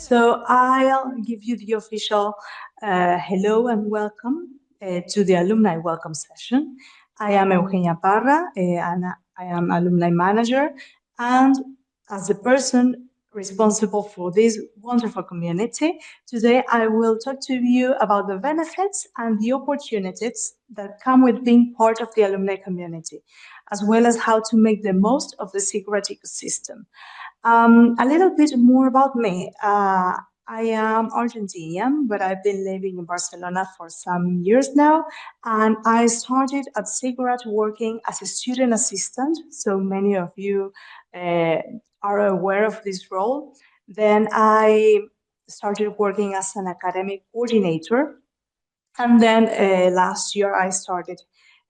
So I'll give you the official hello and welcome to the alumni welcome session. I am Eugenia Parra, and I am alumni manager, and as the person responsible for this wonderful community, today I will talk to you about the benefits and the opportunities that come with being part of the alumni community, as well as how to make the most of the ZIGURAT ecosystem. A little bit more about me. I am Argentinian, but I've been living in Barcelona for some years now. And I started at ZIGURAT working as a student assistant. So many of you uh, are aware of this role. Then I started working as an academic coordinator. And then last year I started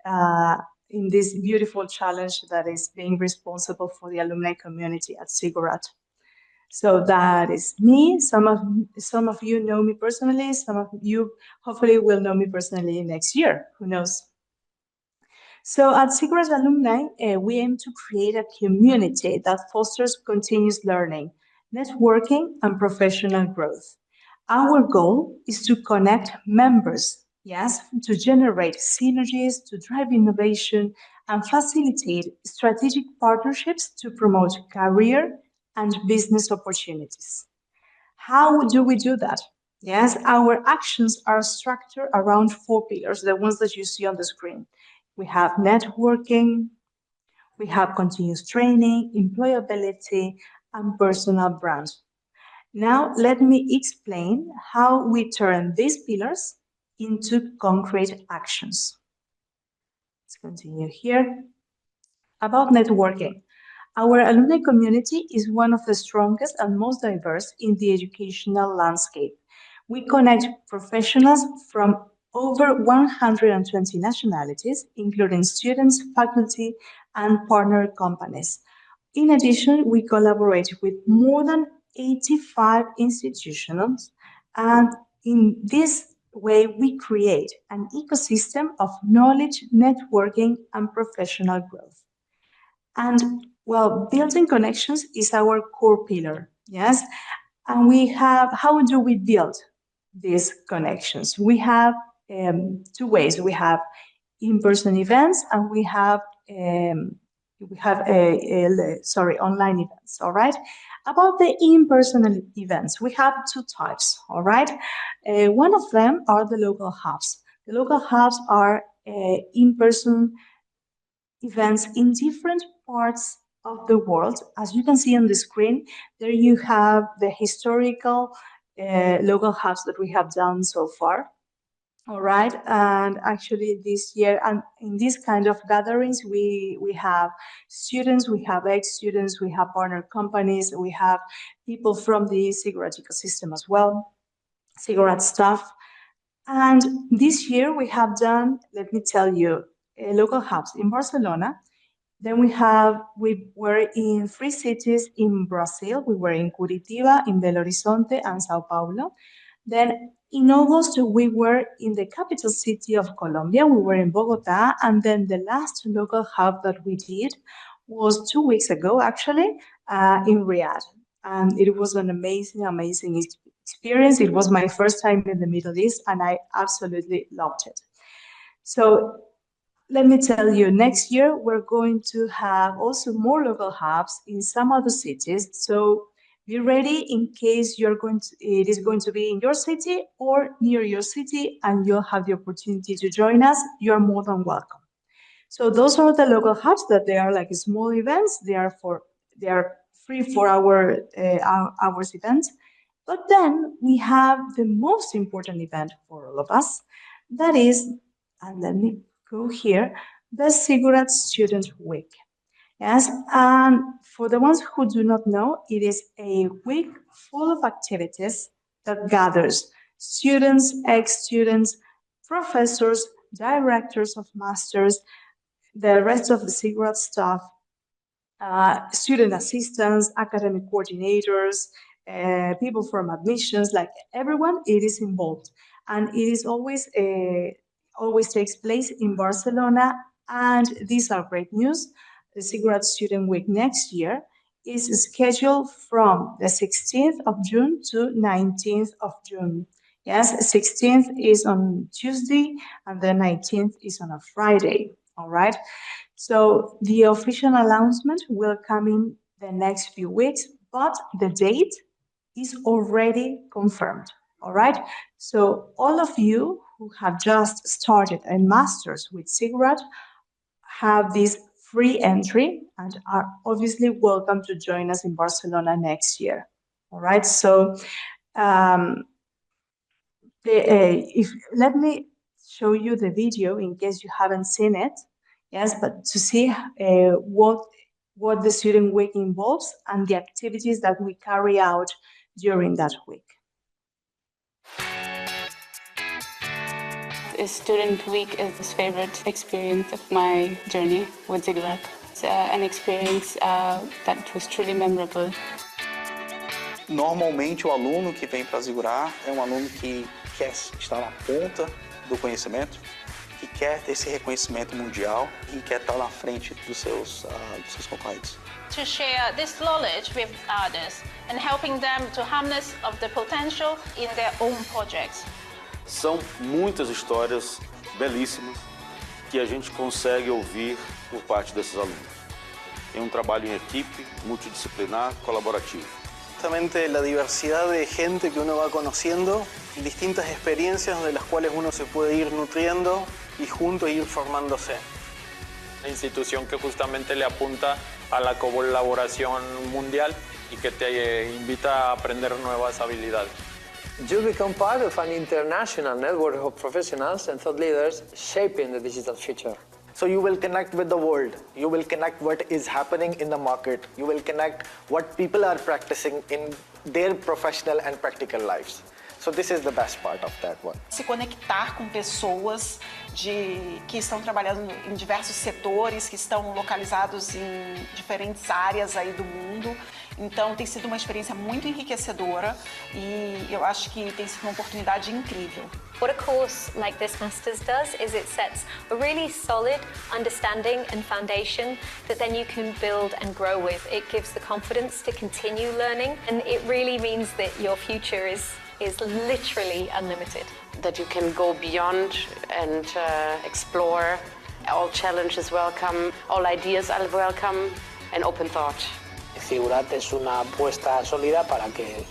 uh, in this beautiful challenge that is being responsible for the alumni community at ZIGURAT. So that is me. Some of you know me personally. Some of you hopefully will know me personally next year. Who knows? So at ZIGURAT Alumni, we aim to create a community that fosters continuous learning, networking, and professional growth. Our goal is to connect members, yes, to generate synergies, to drive innovation, and facilitate strategic partnerships to promote career and business opportunities. How do we do that? Yes, our actions are structured around four pillars, the ones that you see on the screen. We have networking, we have continuous training, employability, and personal brand. Now, let me explain how we turn these pillars into concrete actions. Let's continue here. About networking. Our alumni community is one of the strongest and most diverse in the educational landscape. We connect professionals from over 120 nationalities, including students, faculty, and partner companies. In addition, we collaborate with more than 85 institutions, and in this way, we create an ecosystem of knowledge, networking, and professional growth. And well, building connections is our core pillar, yes? And we have, how do we build these connections? We have two ways. We have in-person events and we have online events, all right? About the in-person events, we have two types, all right? One of them are the local hubs. The local hubs are in-person events in different parts of the world. As you can see on the screen, there you have the historical local hubs that we have done so far. All right, and actually this year, and in this kind of gatherings, we have students, we have ex-students, we have partner companies, we have people from the ZIGURAT ecosystem as well, ZIGURAT staff. And this year we have done, let me tell you, local hubs in Barcelona. Then we were in three cities in Brazil. We were in Curitiba, in Belo Horizonte, and Sao Paulo. Then in August, we were in the capital city of Colombia. We were in Bogota. And then the last local hub that we did was 2 weeks ago, actually, in Riyadh. And it was an amazing, amazing experience. It was my first time in the Middle East, and I absolutely loved it. So let me tell you, next year we're going to have also more local hubs in some other cities. So be ready in case it is going to be in your city or near your city, and you'll have the opportunity to join us. You're more than welcome. So those are the local hubs that they are like small events. They are free for hours events. But then we have the most important event for all of us. That is, and let me go here, the ZIGURAT Student Week. Yes, and for the ones who do not know, it is a week full of activities that gathers students, ex-students, professors, directors of masters, the rest of the ZIGURAT staff, student assistants, academic coordinators, people from admissions, like everyone, it is involved. And it is always takes place in Barcelona. And these are great news. The ZIGURAT Student Week next year is scheduled from the 16th of June to 19th of June. Yes, 16th is on Tuesday and the 19th is on a Friday. All right. So the official announcement will come in the next few weeks, but the date is already confirmed. All right. So all of you who have just started a master's with ZIGURAT have this free entry and are obviously welcome to join us in Barcelona next year. All right. So um, let me show you the video in case you haven't seen it. Yes, but to see what the student week involves and the activities that we carry out during that week. Student week is the favorite experience of my journey with ZIGURAT. It's an experience that was truly memorable. Normalmente, o aluno que vem para ZIGURAT é um aluno que quer estar na ponta do conhecimento, que quer ter esse reconhecimento mundial e quer estar na frente dos seus concorrentes. To share this knowledge with others and helping them to harness of the potential in their own projects. São muitas histórias belíssimas que a gente consegue ouvir por parte desses alunos. É um trabalho em equipe, multidisciplinar, colaborativo. Justamente la diversidad de gente que uno va conociendo, distintas experiencias de las cuales uno se puede ir nutriendo y juntos ir formándose. Una institución que justamente le apunta a la colaboración mundial y que te invita a aprender nuevas habilidades. You become part of an international network of professionals and thought leaders shaping the digital future. So you will connect with the world. You will connect what is happening in the market. You will connect what people are practicing in their professional and practical lives. So this is the best part of that one. Se conectar com pessoas que estão trabalhando em diversos setores, que estão localizados em diferentes áreas aí do mundo. Então tem sido uma experiência muito enriquecedora e eu acho que tem sido uma oportunidade incrível. What a course like this Masters does is it sets a really solid understanding and foundation that then you can build and grow with. It gives the confidence to continue learning, and it really means that your future is literally unlimited. That you can go beyond and explore. All challenges welcome, all ideas are welcome, and open thought. ZIGURAT es una apuesta sólida para que,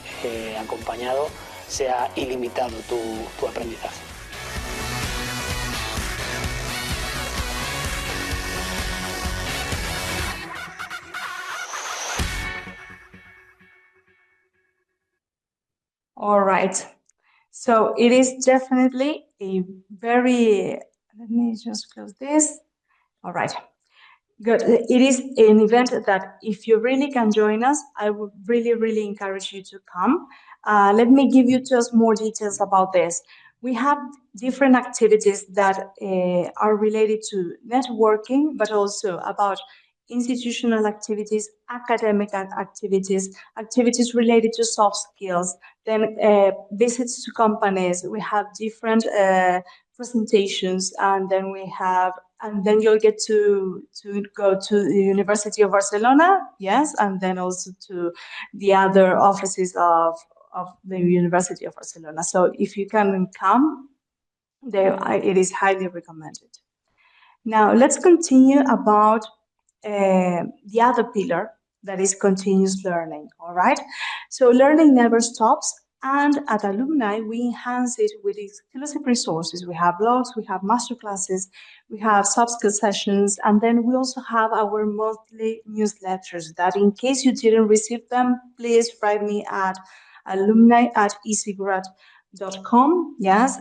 acompañado, sea ilimitado tu aprendizaje. All right. So it is definitely a very, let me just close this. All right. Good. It is an event that if you really can join us, I would really encourage you to come. Let me give you just more details about this. We have different activities that are related to networking, but also about institutional activities, academic activities, activities related to soft skills, then visits to companies. We have different presentations, and then you'll get to go to the University of Barcelona, yes, and then also to the other offices of the University of Barcelona. So if you can come, it is highly recommended. Now let's continue about the other pillar, that is continuous learning. All right, so learning never stops, and at Alumni we enhance it with exclusive resources. We have blogs, we have masterclasses, we have soft skill sessions, and then we also have our monthly newsletters that, in case you didn't receive them, please write me at alumni@ezigurat.com. Yes,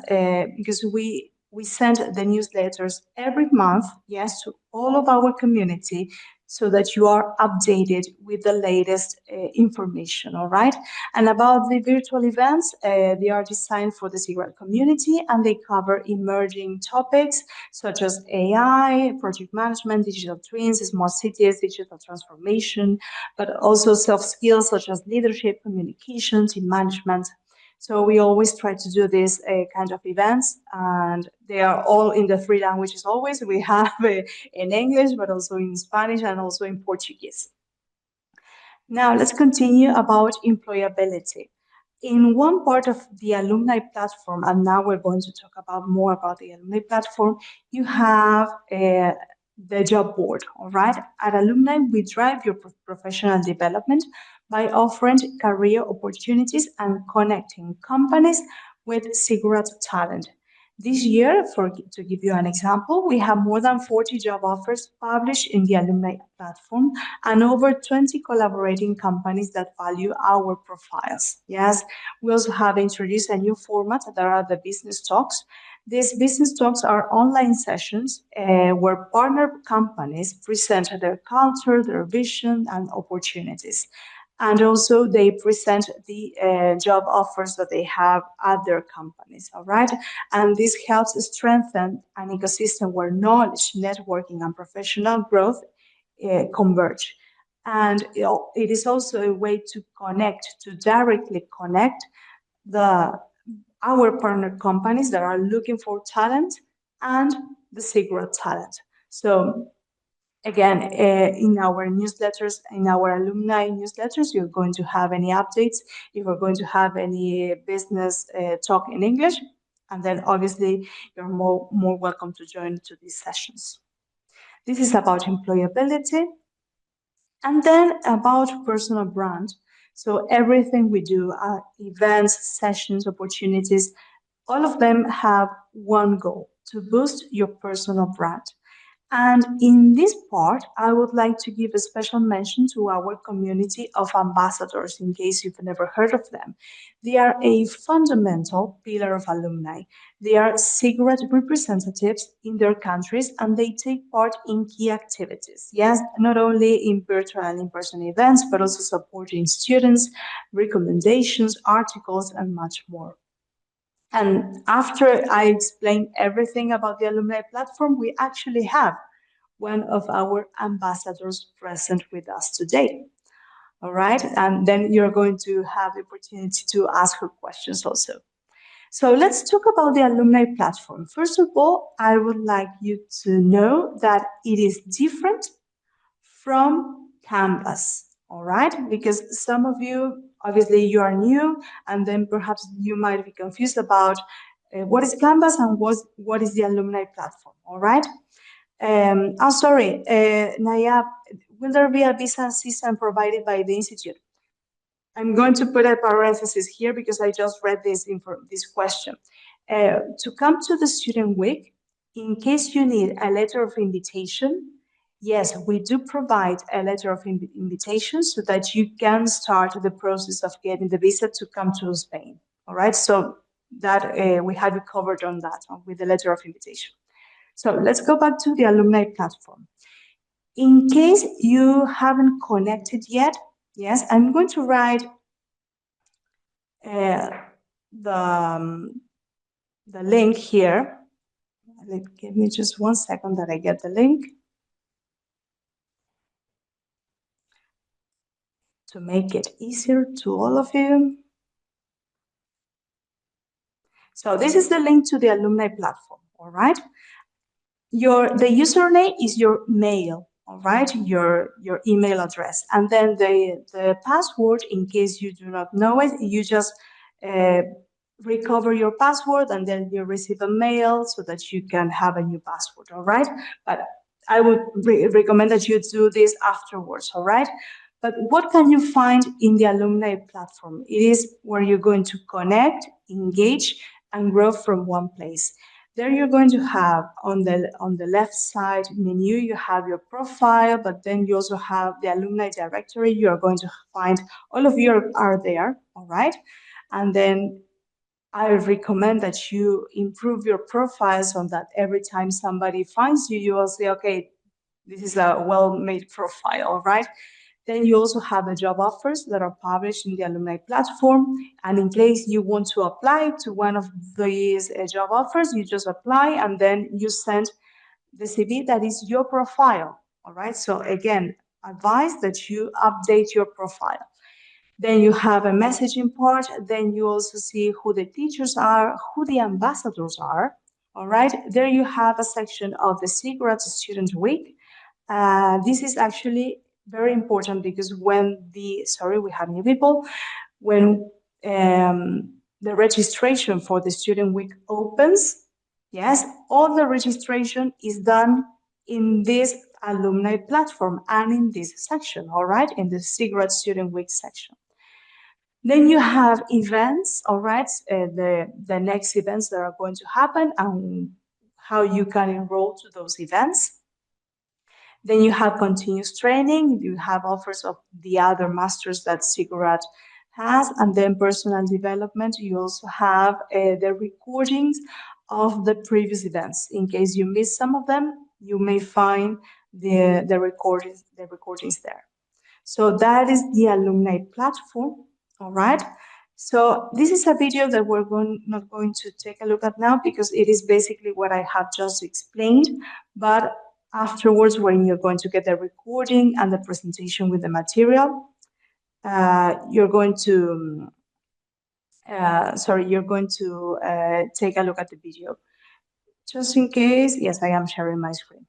because we send the newsletters every month, yes, to all of our community, so that you are updated with the latest information, all right? And about the virtual events, they are designed for the ZIGURAT community, and they cover emerging topics such as AI, project management, digital twins, smart cities, digital transformation, but also soft skills such as leadership, communication, team management. So we always try to do these kind of events, and they are all in the three languages always. We have in English, but also in Spanish and also in Portuguese. Now let's continue about employability. In one part of the alumni platform, and now we're going to talk about more about the alumni platform, you have the job board, all right? At Alumni, we drive your professional development by offering career opportunities and connecting companies with ZIGURAT talent. This year, to give you an example, we have more than 40 job offers published in the alumni platform and over 20 collaborating companies that value our profiles. Yes, we also have introduced a new format that are the business talks. These business talks are online sessions where partner companies present their culture, their vision, and opportunities. And also they present the job offers that they have at their companies, all right? And this helps strengthen an ecosystem where knowledge, networking, and professional growth converge. And it is also a way to directly connect our partner companies that are looking for talent and the ZIGURAT talent. So again, in our newsletters, in our alumni newsletters, you're going to have any updates. If we're going to have any business talk in English, and then obviously you're more welcome to join to these sessions. This is about employability. And then about personal brand. So everything we do, events, sessions, opportunities, all of them have one goal: to boost your personal brand. And in this part, I would like to give a special mention to our community of ambassadors, in case you've never heard of them. They are a fundamental pillar of alumni. They are ZIGURAT representatives in their countries and they take part in key activities. Yes, not only in virtual and in-person events, but also supporting students, recommendations, articles, and much more. And after I explain everything about the alumni platform, we actually have one of our ambassadors present with us today. All right, and then you're going to have the opportunity to ask her questions also. So let's talk about the alumni platform. First of all, I would like you to know that it is different from Canvas, all right? Because some of you, obviously you are new, and then perhaps you might be confused about what is Canvas and what is the alumni platform, all right? Sorry, Nayab, will there be a visa assistance provided by the Institute? I'm going to put a parenthesis here because I just read this question. To come to the Student Week, in case you need a letter of invitation, yes, we do provide a letter of invitation so that you can start the process of getting the visa to come to Spain. All right, so that we have you covered on that with the letter of invitation. So let's go back to the alumni platform. In case you haven't connected yet, yes, I'm going to write the link here. Give me just 1 second that I get the link to make it easier to all of you. So this is the link to the alumni platform, all right? The username is your mail, all right, your email address, and then the password, in case you do not know it, you just recover your password and then you receive a mail so that you can have a new password, all right? But I would recommend that you do this afterwards, all right? But what can you find in the alumni platform? It is where you're going to connect, engage, and grow from one place. There you're going to have on the left side menu, you have your profile, but then you also have the alumni directory. You are going to find all of you are there, all right? And then I recommend that you improve your profiles on that. Every time somebody finds you, you will say, okay, this is a well-made profile, all right? Then you also have the job offers that are published in the alumni platform. And in case you want to apply to one of these job offers, you just apply and then you send the CV that is your profile. All right. So again, advise that you update your profile. Then you have a messaging part. Then you also see who the teachers are, who the ambassadors are. All right. There you have a section of the ZIGURAT Student Week. This is actually very important because when we have new people, when the registration for the student week opens, yes, all the registration is done in this alumni platform and in this section, all right, in the ZIGURAT Student Week section. Then you have events, all right, the next events that are going to happen and how you can enroll to those events. Then you have continuous training, you have offers of the other masters that ZIGURAT has, and then personal development. You also have the recordings of the previous events. In case you miss some of them, you may find the recordings there. So that is the alumni platform, all right? So this is a video that we're not going to take a look at now because it is basically what I have just explained, but afterwards when you're going to get the recording and the presentation with the material, you're going to take a look at the video. Just in case, yes, I am sharing my screen.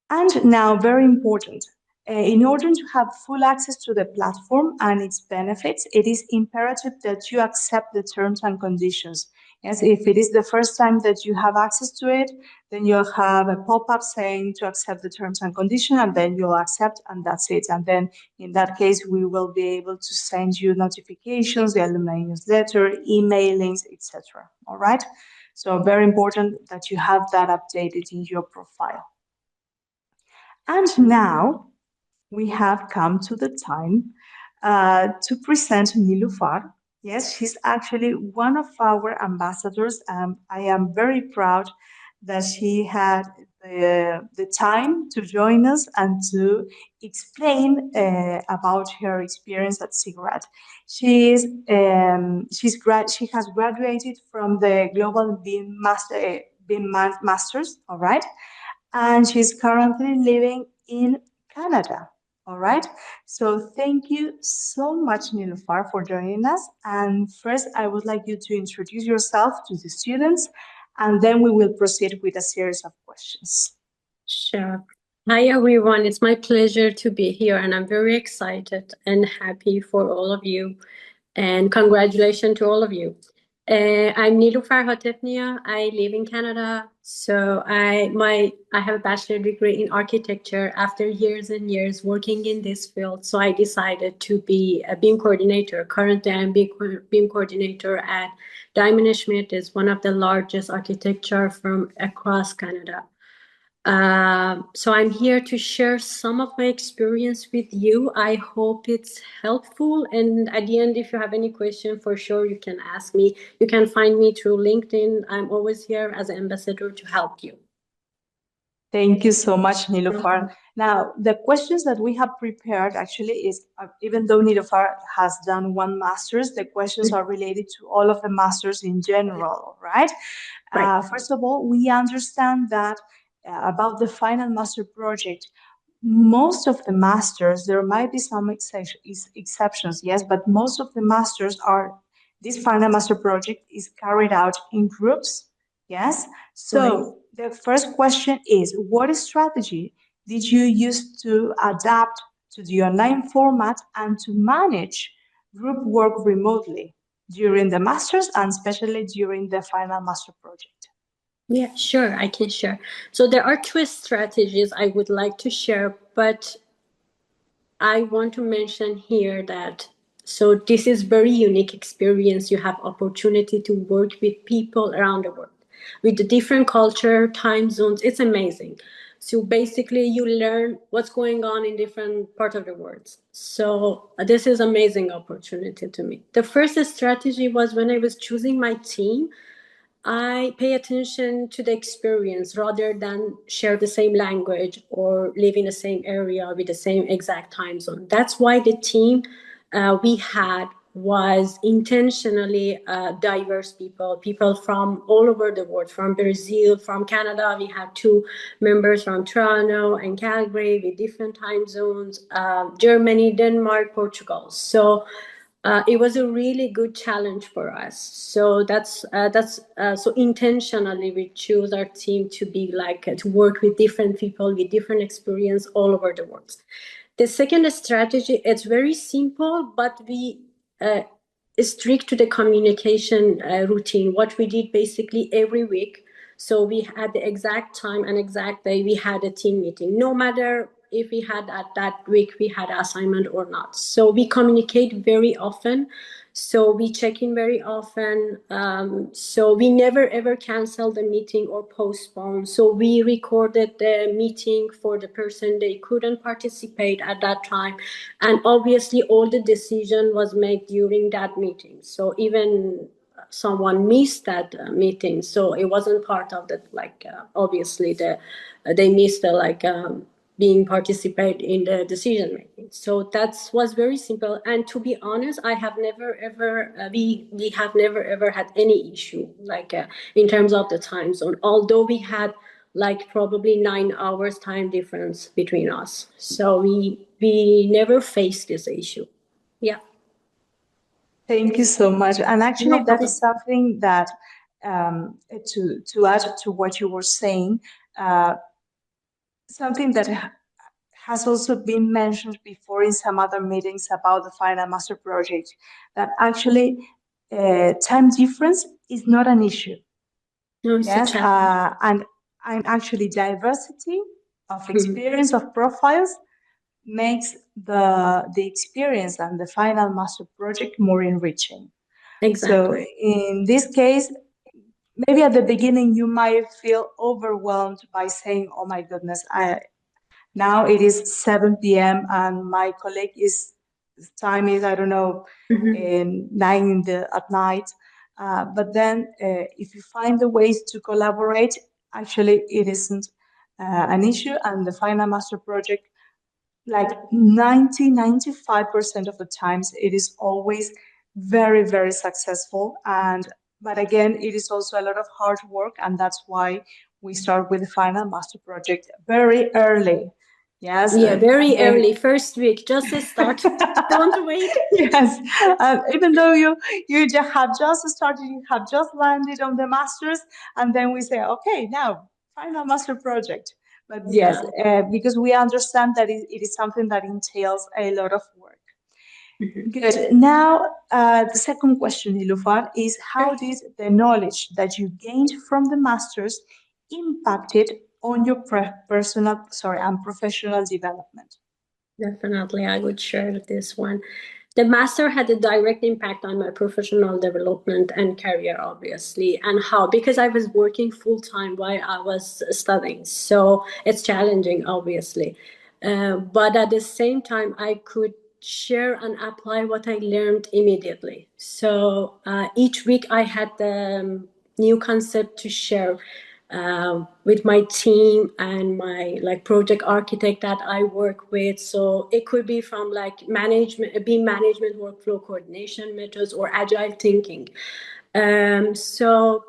And now, very important, in order to have full access to the platform and its benefits, it is imperative that you accept the terms and conditions. Yes, if it is the first time that you have access to it, then you'll have a pop-up saying to accept the terms and conditions, and then you'll accept, and that's it. And then in that case, we will be able to send you notifications, the alumni newsletter, emailings, etc. All right? So very important that you have that updated in your profile. And now we have come to the time to present Nilufar. Yes, she's actually one of our ambassadors. I am very proud that she had the time to join us and to explain about her experience at ZIGURAT. She has graduated from the Global BIM Masters, all right, and she's currently living in Canada. All right. So thank you so much, Nilufar, for joining us. And first, I would like you to introduce yourself to the students, and then we will proceed with a series of questions. Sure. Hi, everyone. It's my pleasure to be here, and I'm very excited and happy for all of you. And congratulations to all of you. I'm Nilufar Hotefnia. I live in Canada. So I have a bachelor degree in architecture after years and years working in this field. So I decided to be a BIM coordinator. Currently, I'm BIM coordinator at Diamond Schmidt, is one of the largest architecture firm across Canada. So I'm here to share some of my experience with you. I hope it's helpful. And at the end, if you have any question, for sure, you can ask me. You can find me through LinkedIn. I'm always here as an ambassador to help you. Thank you so much, Nilufar. Now, the questions that we have prepared actually is, even though Nilufar has done one master's, the questions are related to all of the masters in general, right? First of all, we understand that about the final master project, most of the masters, there might be some exceptions, yes, but most of the masters this final master project is carried out in groups, yes? So the first question is, what strategy did you use to adapt to the online format and to manage group work remotely during the masters and especially during the final master project? Yeah, sure, I can share. So there are two strategies I would like to share, but I want to mention here that so this is very unique experience. You have opportunity to work with people around the world with the different culture, time zones. It's amazing. So basically you learn what's going on in different parts of the world. So this is amazing opportunity to me. The first strategy was when I was choosing my team, I pay attention to the experience rather than share the same language or live in the same area with the same exact time zone. That's why the team we had was intentionally diverse people from all over the world, from Brazil, from Canada. We had 2 members from Toronto and Calgary with different time zones, Germany, Denmark, Portugal. So it was a really good challenge for us. So that's so intentionally we choose our team to be like to work with different people with different experience all over the world. The second strategy, it's very simple, but we strict to the communication routine. What we did basically every week. So we had the exact time and exact day we had a team meeting, no matter if we had at that week we had assignment or not. So we communicate very often. So we check in very often. So we never ever cancel the meeting or postpone. So we recorded the meeting for the person they couldn't participate at that time. And obviously all the decision was made during that meeting. So even someone missed that meeting. So it wasn't part of the, obviously they missed the being participate in the decision making. So that was very simple. And to be honest, I have never ever we have never ever had any issue in terms of the time zone. Although we had probably 9 hours time difference between us, so we never faced this issue. Yeah. Thank you so much. And actually, No that problem. is something that to add to what you were saying. Something that has also been mentioned before in some other meetings about the final master project, that actually time difference is not an issue. No, it's Yes, a challenge. and actually diversity of experience of profiles makes the experience and the final master project more enriching. So Exactly. in this case, maybe at the beginning you might feel overwhelmed by saying, "Oh my goodness, now it is 7 p.m. and my colleague is time is I don't know 9 at night." But then if you find the ways to collaborate, actually it isn't an issue, and the final master project, like 95% of the times, it is always very, very successful. And but again, it is also a lot of hard work, and that's why we start with the final master project very early. Yes, Yeah, very again, early, first week, just to start. Don't wait. yes, even though you just have just started, you have just landed on the masters, and then we say, okay, now final master project. But yes, Yeah. because we understand that it is something that entails a lot of work. Good. Now, the second question, Nilufar, is how did the knowledge that you gained from the masters impacted on your personal, sorry, and professional development? Definitely, I would share this one. The master had a direct impact on my professional development and career, obviously. And how? Because I was working full time while I was studying. So it's challenging, obviously. But at the same time, I could share and apply what I learned immediately. So each week I had the new concept to share with my team and my project architect that I work with. So it could be from management, being management workflow coordination methods or agile thinking. So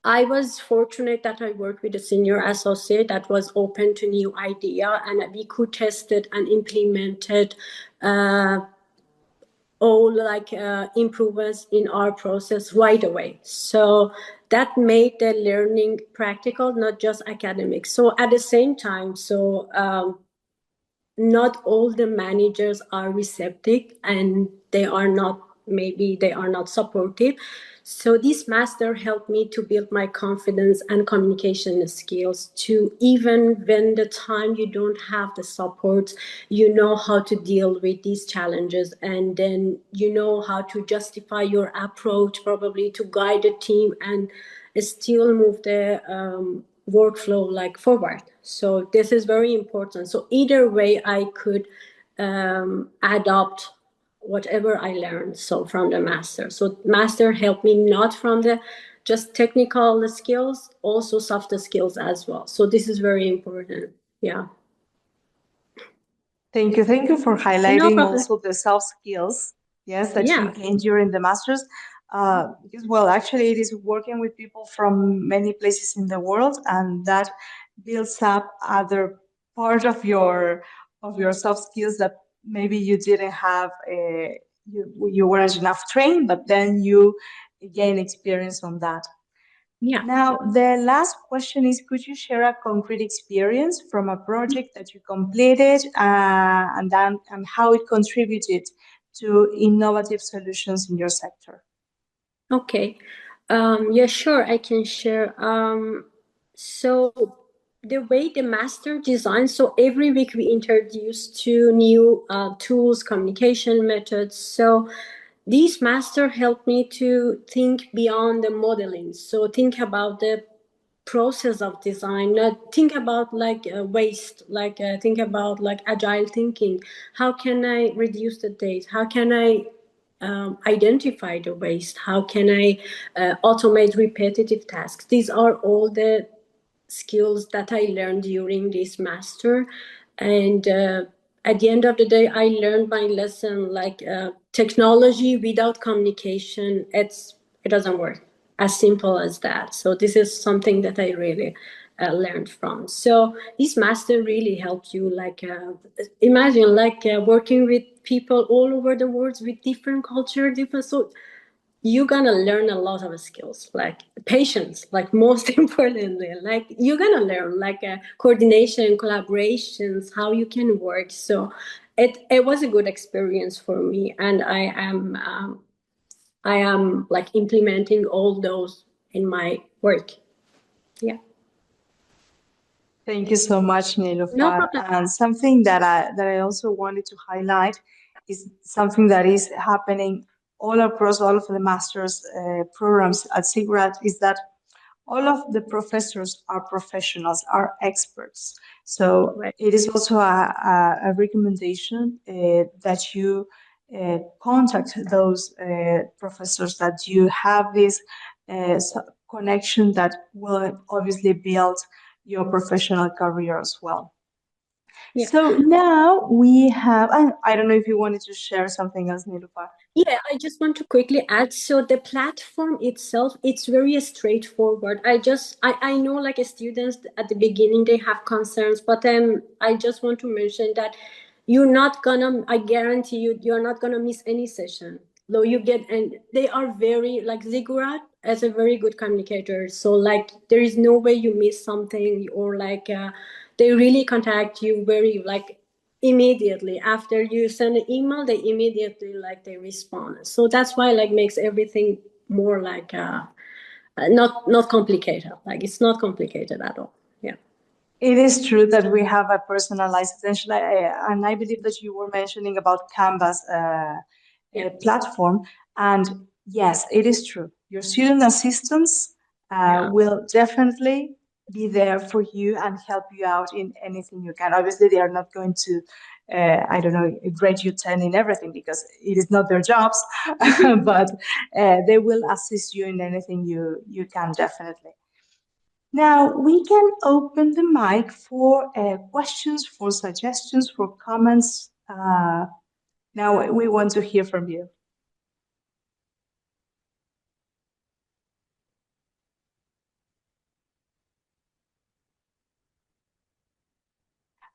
I was fortunate that I worked with a senior associate that was open to new idea, and we could test it and implement it. All improvements in our process right away. So that made the learning practical, not just academic. So at the same time, not all the managers are receptive, and maybe they are not supportive. So this master helped me to build my confidence and communication skills to, even when the time you don't have the support, you know how to deal with these challenges, and then you know how to justify your approach, probably to guide the team and still move the workflow forward. So this is very important. So either way, I could adopt whatever I learned from the master. So master helped me not from the just technical skills, also soft skills as well. So this is very important. Yeah. Thank you. Thank you for No highlighting problem. also the soft skills, yes, that you Yeah. gained during the masters. Because, well, actually, it is working with people from many places in the world, and that builds up other part of your soft skills that maybe you didn't have you weren't enough trained, but then you gain experience on that. Yeah. Now, the last question is, could you share a concrete experience from a project that you completed and how it contributed to innovative solutions in your sector? Okay. Yeah, sure, I can share. So the way the master design, so every week we introduce two new tools, communication methods. So these master helped me to think beyond the modeling. So think about the process of design, not think about like waste, like think about like agile thinking. How can I reduce the days? How can I identify the waste? How can I automate repetitive tasks? These are all the skills that I learned during this master. And at the end of the day, I learned my lesson, like technology without communication, it doesn't work. As simple as that. So this is something that I really learned from. So this master really helped you, like imagine like working with people all over the world with different culture, different, so you're gonna learn a lot of skills, like patience, like most importantly, like you're gonna learn like coordination, collaborations, how you can work. So it was a good experience for me, and I am like implementing all those in my work. Yeah. Thank you so much, Nilufar. No problem. And something that I also wanted to highlight is something that is happening all across all of the master's programs at ZIGURAT, is that all of the professors are professionals, are experts. So it is also a recommendation that you contact those professors, that you have this connection that will obviously build your professional career as well. Yeah. So now we have, I don't know if you wanted to share something else, Nilufar. Yeah, I just want to quickly add. So the platform itself, it's very straightforward. I know like students at the beginning, they have concerns, but I just want to mention that I guarantee you, you're not gonna miss any session. Though you get, and they are very, like ZIGURAT as a very good communicator. So like, there is no way you miss something, or like, they really contact you very like, immediately after you send an email, they immediately like they respond. So that's why like makes everything more like not complicated. Like it's not complicated at all. Yeah. It is true that we have a personalized attention, and I believe that you were mentioning about Canvas platform, and yes, it is true. Your student assistants will definitely be there for you and help you out in anything you can. Obviously, they are not going to, I don't know, grade you 10 in everything, because it is not their jobs, but they will assist you in anything you can, definitely. Now we can open the mic for questions, for suggestions, for comments. Now we want to hear from you.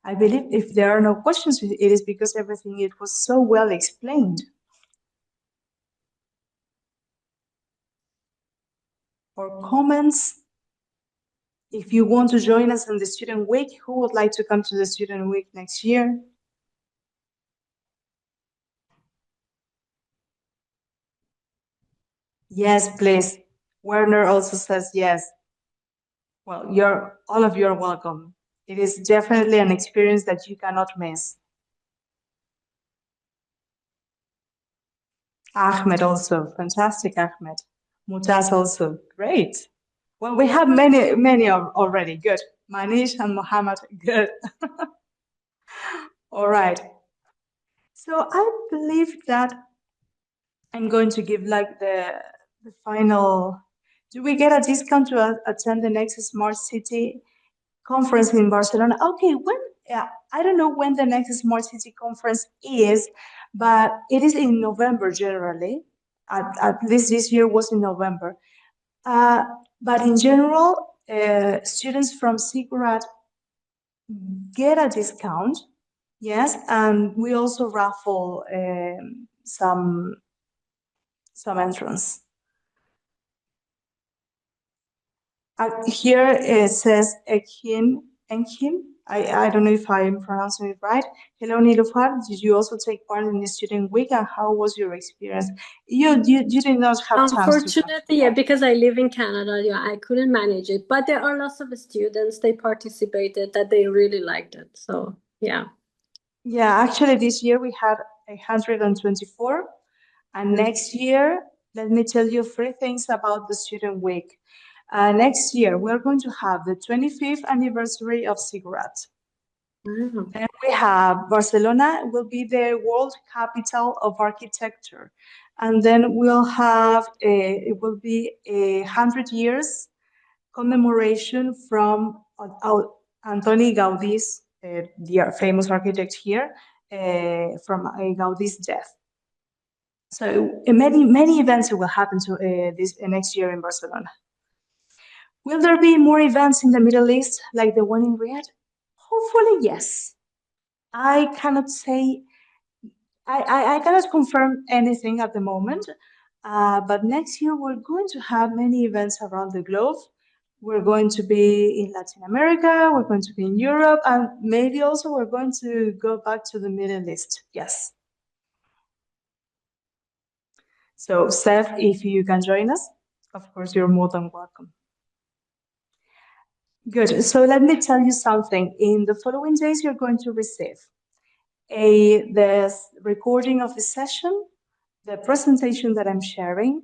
I believe if there are no questions, it is because everything, it was so well explained. Or comments. If you want to join us in the Student Week, who would like to come to the Student Week next year? Yes, please. Werner also says yes. Well, all of you are welcome. It is definitely an experience that you cannot miss. Ahmed also, fantastic, Ahmed. Mutaz also, great. Well, we have many already. Good. Manish and Mohammed, good. All right. So I believe that I'm going to give like the final. Do we get a discount to attend the next Smart City conference in Barcelona? Okay, I don't know when the next Smart City conference is, but it is in November generally. At least this year was in November. But in general, students from ZIGURAT get a discount, yes, and we also raffle some entrance. Here it says Ekhim. I don't know if I'm pronouncing it right. Hello, Nilufar. Did you also take part in the student week, and how was your experience? You did not have time to come. Unfortunately, yeah, because I live in Canada, yeah, I couldn't manage it. But there are lots of students, they participated, that they really liked it. So, yeah. Yeah, actually, this year we had 124. And next year, let me tell you 3 things about the student week. Next year, we're going to have the 25th anniversary of ZIGURAT. Then we have Barcelona will be the world capital of architecture. And then we'll have, it will be 100 years commemoration from Antoni Gaudi's, the famous architect here, from Gaudi's death. So many events will happen to this next year in Barcelona. Will there be more events in the Middle East like the one in Riyadh? Hopefully, yes. I cannot say, I cannot confirm anything at the moment, but next year we're going to have many events around the globe. We're going to be in Latin America, we're going to be in Europe, and maybe also we're going to go back to the Middle East. Yes. So, Seth, if you can join us, of course, you're more than welcome. Good. So let me tell you something. In the following days, you're going to receive the recording of the session, the presentation that I'm sharing,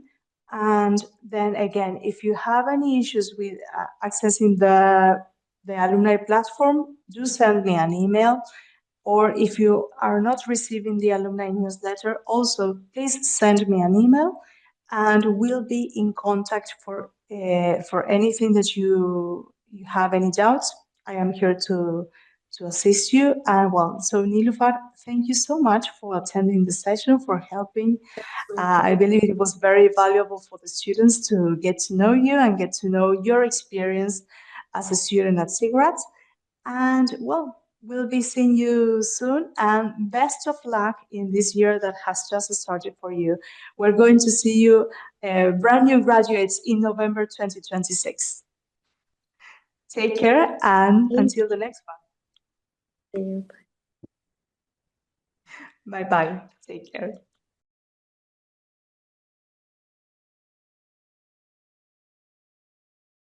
and then again, if you have any issues with accessing the alumni platform, do send me an email. Or if you are not receiving the alumni newsletter, also please send me an email, and we'll be in contact for anything that you have any doubts. I am here to assist you. And well, so Nilufar, thank you so much for attending the session, for helping. I believe it was very valuable for the students to get to know you and get to know your experience as a student at ZIGURAT. And well, we'll be seeing you soon, and best of luck in this year that has just started for you. We're going to see you brand new graduates in November 2026. Take care, and until the next one. Bye-bye. Take care.